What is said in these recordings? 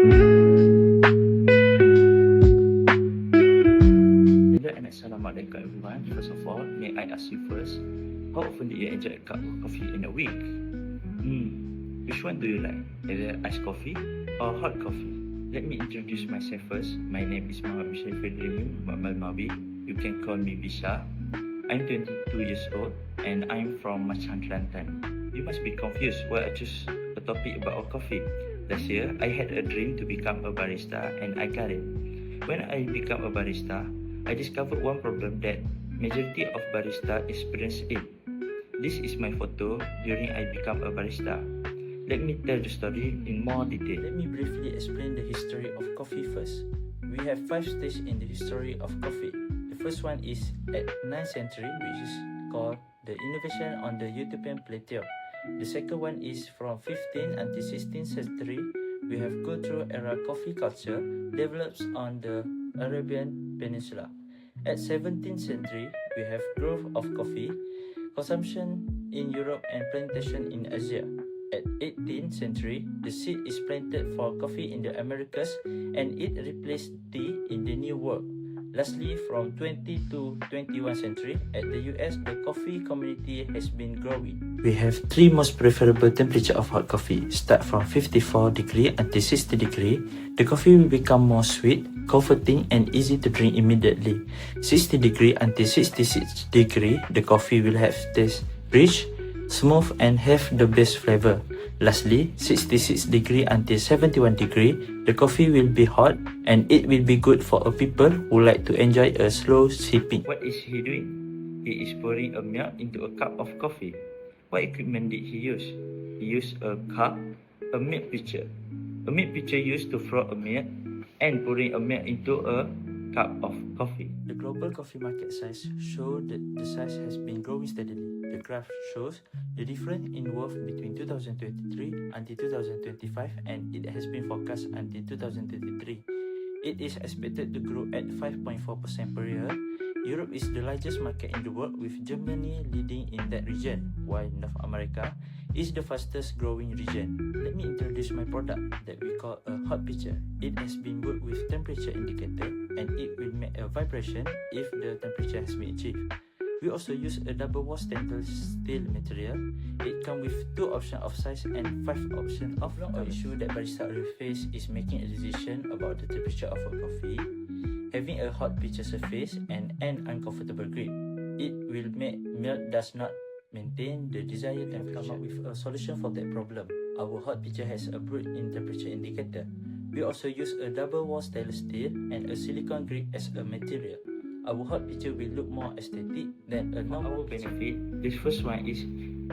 Hello and Assalamualaikum everyone. First of all, may I ask you first, how often do you enjoy a cup of coffee in a week? Which one do you like? Either iced coffee or hot coffee? Let me introduce myself first. My name is Muhammad Bishar Fedrimin Mabi. You can call me Bisha. I'm 22 years old and I'm from Machan, Kelantan. You must be confused why I choose a topic about coffee. Last year, I had a dream to become a barista and I got it. When I became a barista, I discovered one problem that majority of barista experience it. This is my photo during I become a barista. Let me tell the story in more detail. Let me briefly explain the history of coffee first. We have 5 stages in the history of coffee. The first one is at 9th century, which is called the innovation on the European plateau. The second one is from 15th until 16th century. We have cultural era coffee culture develops on the Arabian Peninsula. At 17th century, we have growth of coffee consumption in Europe and plantation in Asia. At 18th century, the seed is planted for coffee in the Americas and it replaced tea in the New World. Lastly, from 20 to 21 century, at the US, the coffee community has been growing. We have 3 most preferable temperature of hot coffee. Start from 54 degree until 60 degree. The coffee will become more sweet, comforting and easy to drink immediately. 60 degree until 66 degree, the coffee will have taste rich, smooth and have the best flavor. Lastly, 66 degree until 71 degree, the coffee will be hot and it will be good for a people who like to enjoy a slow sipping. What is he doing? He is pouring a milk into a cup of coffee. What equipment did he use? He used a cup, a milk pitcher. A milk pitcher used to froth a milk and pouring a milk into a cup of coffee. The global coffee market size shows that the size has been growing steadily. The graph shows the difference in worth between 2023 until 2025 and it has been forecast until 2033. It is expected to grow at 5.4% per year. Europe is the largest market in the world with Germany leading in that region, while North America is the fastest growing region. Let me introduce my product that we call a hot pitcher. It has been built with temperature indicator and it will make a vibration if the temperature has been achieved. We also use a double wall stainless steel material. It comes with 2 options of size and 5 options of long. An issue that barista will face is making a decision about the temperature of a coffee, having a hot pitcher surface and an uncomfortable grip. It will make milk does not maintain the desired temperature. Come up with a solution for that problem. Our hot pitcher has a built-in temperature indicator. We also use a double wall stainless steel and a silicone grip as a material. Our hot pitcher will look more aesthetic than a normal benefit. The first one is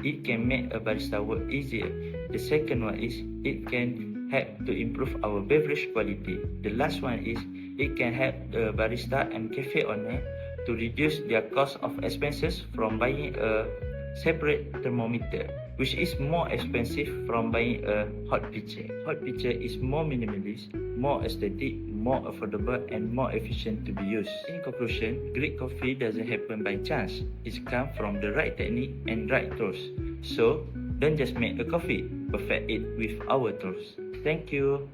it can make a barista work easier. The second one is it can help to improve our beverage quality. The last one is it can help the barista and cafe owner to reduce their cost of expenses from buying a separate thermometer, which is more expensive from buying a hot pitcher. Hot pitcher is more minimalist, more aesthetic, more affordable and more efficient to be used. In conclusion, great coffee doesn't happen by chance. It comes from the right technique and right tools. So, don't just make a coffee, perfect it with our tools. Thank you.